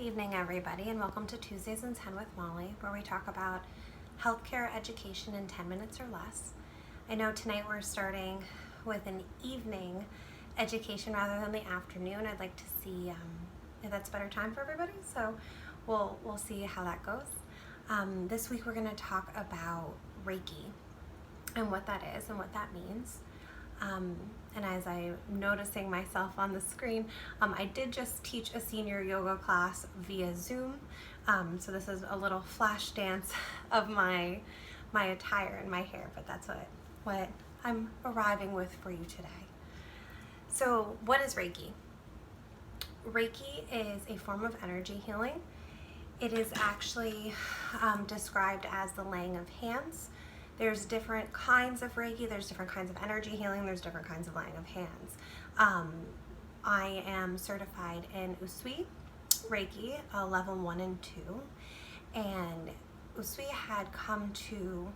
evening, everybody, and welcome to Tuesdays in 10 with Molly, where we talk about healthcare education in 10 minutes or less. I know tonight we're starting with an evening education rather than the afternoon. I'd like to see if that's a better time for everybody, so we'll see how that goes. This week we're going to talk about Reiki and what that is and what that means. And as I'm noticing myself on the screen, I did just teach a senior yoga class via Zoom. So this is a little flash dance of my attire and my hair, but that's what I'm arriving with for you today. So what is Reiki? Reiki is a form of energy healing. It is actually described as the laying of hands. There's different kinds of Reiki, there's different kinds of energy healing, there's different kinds of laying of hands. I am certified in Usui Reiki, level 1 and 2, and Usui had come to,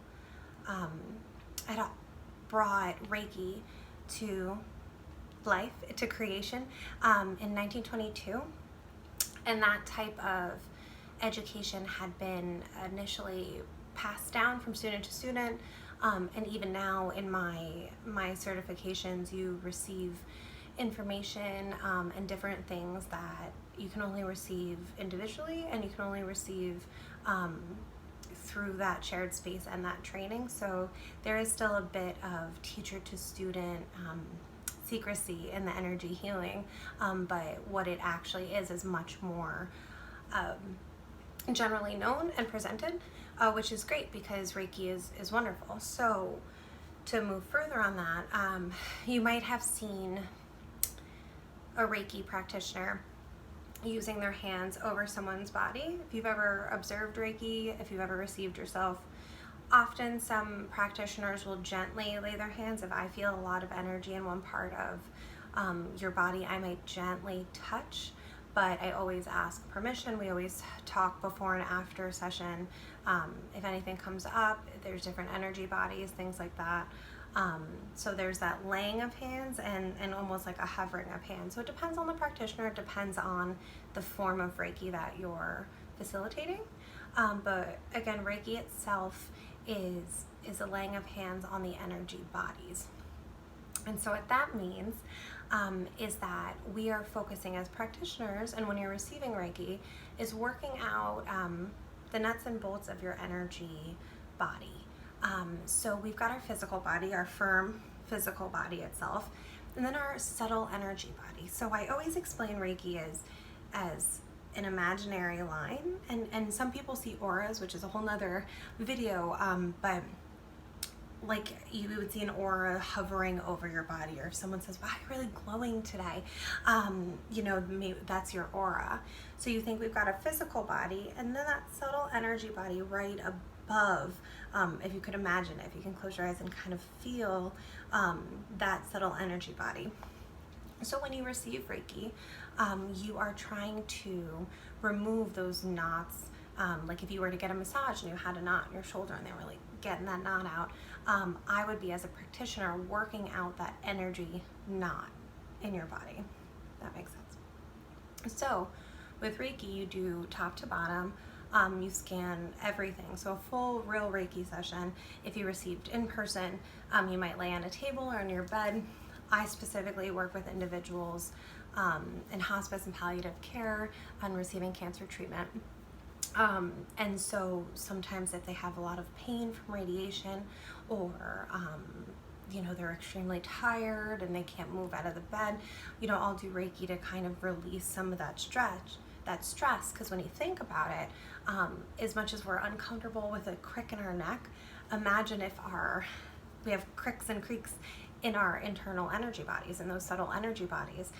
had brought Reiki to life, to creation in 1922, and that type of education had been initially passed down from student to student, and even now in my certifications you receive information and different things that you can only receive individually and you can only receive through that shared space and that training. So there is still a bit of teacher to student secrecy in the energy healing, but what it actually is much more generally known and presented, which is great because Reiki is wonderful. So to move further on that, you might have seen a Reiki practitioner using their hands over someone's body. If you've ever observed Reiki, if you've ever received yourself, often some practitioners will gently lay their hands. If I feel a lot of energy in one part of your body, I might gently touch, but I always ask permission. We always talk before and after session. If anything comes up, there's different energy bodies, things like that. So there's that laying of hands and almost like a hovering of hands. So it depends on the practitioner, it depends on the form of Reiki that you're facilitating. But again, Reiki itself is a laying of hands on the energy bodies. And so what that means is that we are focusing as practitioners, and when you're receiving Reiki, is working out the nuts and bolts of your energy body. So we've got our physical body, our firm physical body itself, and then our subtle energy body. So I always explain Reiki as an imaginary line, and some people see auras, which is a whole nother video, but like you would see an aura hovering over your body, or if someone says, wow, you're really glowing today, maybe that's your aura. So you think we've got a physical body and then that subtle energy body right above. If you could imagine it, if you can close your eyes and kind of feel that subtle energy body. So when you receive Reiki, you are trying to remove those knots. Like if you were to get a massage and you had a knot in your shoulder and they were like getting that knot out, I would be, as a practitioner, working out that energy knot in your body. That makes sense. So with Reiki, you do top to bottom. You scan everything. So a full real Reiki session, if you received in person, you might lay on a table or in your bed. I specifically work with individuals in hospice and palliative care on receiving cancer treatment. And so sometimes if they have a lot of pain from radiation, or they're extremely tired and they can't move out of the bed, I'll do Reiki to kind of release some of that stress, because when you think about it, as much as we're uncomfortable with a crick in our neck, imagine if we have cricks and creaks in our internal energy bodies, in those subtle energy bodies,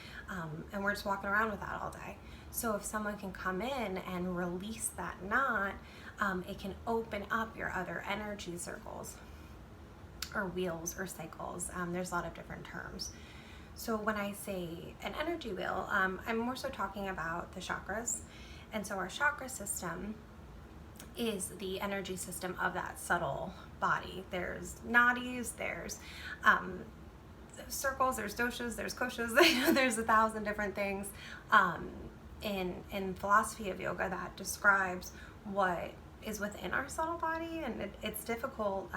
and we're just walking around with that all day. So if someone can come in and release that knot, it can open up your other energy circles or wheels or cycles. There's a lot of different terms. So when I say an energy wheel, I'm more so talking about the chakras. And so our chakra system is the energy system of that subtle body. There's nadis, there's circles, there's doshas, there's koshas, there's 1,000 different things in philosophy of yoga that describes what is within our subtle body, and it's difficult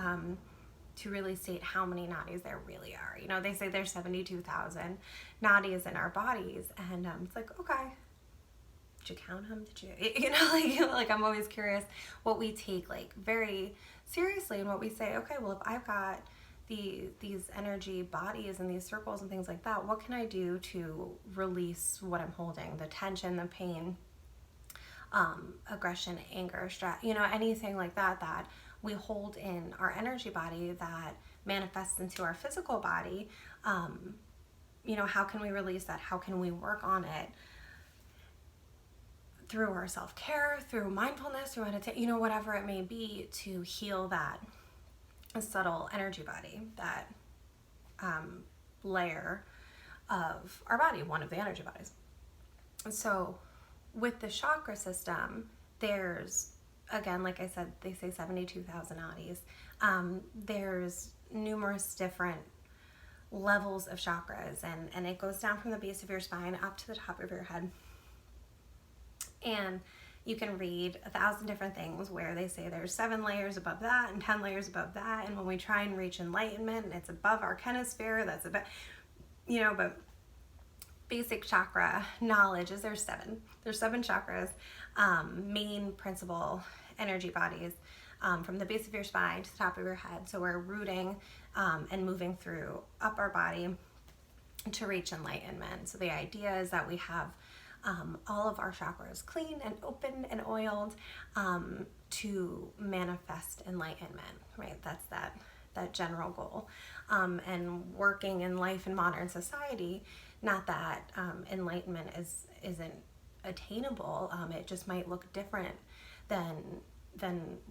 to really state how many nadis there really are. You know, they say there's 72,000 nadis in our bodies, and it's like, okay, did you count them? Did you, you know, like I'm always curious what we take like very seriously, and what we say, okay, well, if I've got these energy bodies and these circles and things like that, what can I do to release what I'm holding, the tension, the pain, aggression, anger, stress, you know, anything like that that we hold in our energy body that manifests into our physical body. You know, how can we release that? How can we work on it through our self-care, through mindfulness, through meditation, you know, whatever it may be, to heal that subtle energy body, that layer of our body, one of the energy bodies. And so with the chakra system, there's, again, like I said, they say 72,000 nadis. There's numerous different levels of chakras, and it goes down from the base of your spine up to the top of your head. And you can read 1,000 different things where they say there's 7 layers above that and 10 layers above that. And when we try and reach enlightenment, and it's above our chromosphere, that's about, you know, but basic chakra knowledge is there's 7. There's 7 chakras, main principal energy bodies, from the base of your spine to the top of your head. So we're rooting and moving through up our body to reach enlightenment. So the idea is that we have all of our chakras clean and open and oiled to manifest enlightenment, right? That's that general goal. And working in life in modern society, not that enlightenment isn't attainable. It just might look different than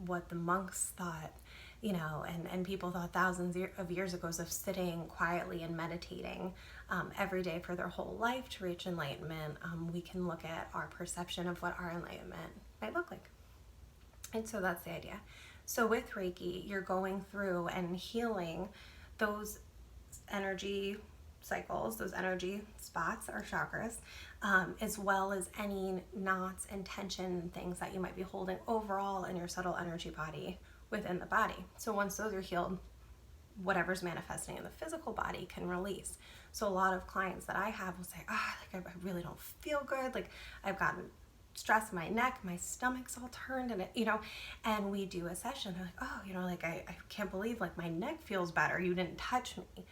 what the monks thought, you know, and people thought thousands of years ago, of sitting quietly and meditating every day for their whole life to reach enlightenment. We can look at our perception of what our enlightenment might look like. And so that's the idea. So with Reiki, you're going through and healing those energy cycles, those energy spots, or chakras, as well as any knots and tension things that you might be holding overall in your subtle energy body within the body. So once those are healed, whatever's manifesting in the physical body can release. So a lot of clients that I have will say, like I really don't feel good. Like I've gotten stress in my neck, my stomach's all turned, and it, you know, and we do a session. They're like, oh, you know, like I can't believe like my neck feels better. You didn't touch me,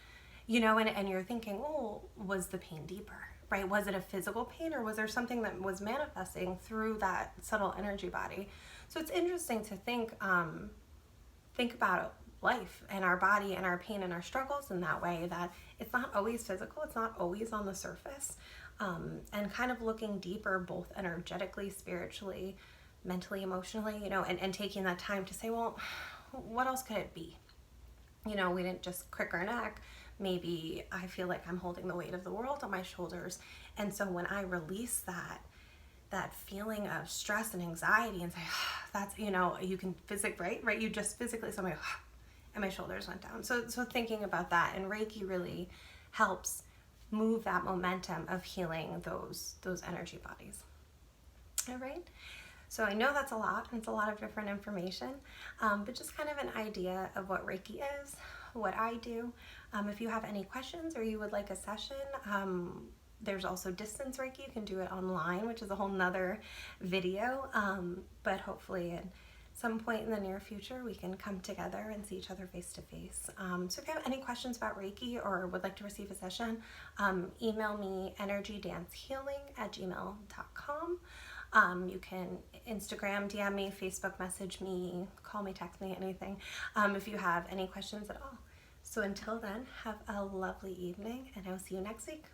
you know, and you're thinking, oh, was the pain deeper, right? Was it a physical pain, or was there something that was manifesting through that subtle energy body? So it's interesting to think about life and our body and our pain and our struggles in that way, that it's not always physical, it's not always on the surface, and kind of looking deeper, both energetically, spiritually, mentally, emotionally, you know, and taking that time to say, well, what else could it be? You know, we didn't just crick our neck. Maybe I feel like I'm holding the weight of the world on my shoulders. And so when I release that feeling of stress and anxiety and say, that's, you know, you can right? You just physically, so I'm like, and my shoulders went down. So thinking about that, and Reiki really helps move that momentum of healing those energy bodies. All right. So I know that's a lot, and it's a lot of different information, but just kind of an idea of what Reiki is, what I do. If you have any questions or you would like a session, there's also distance Reiki. You can do it online, which is a whole nother video, but hopefully at some point in the near future we can come together and see each other face to face. So if you have any questions about Reiki or would like to receive a session, email me energydancehealing@gmail.com. You can Instagram, DM me, Facebook message me, call me, text me, anything, if you have any questions at all. So until then, have a lovely evening, and I'll see you next week.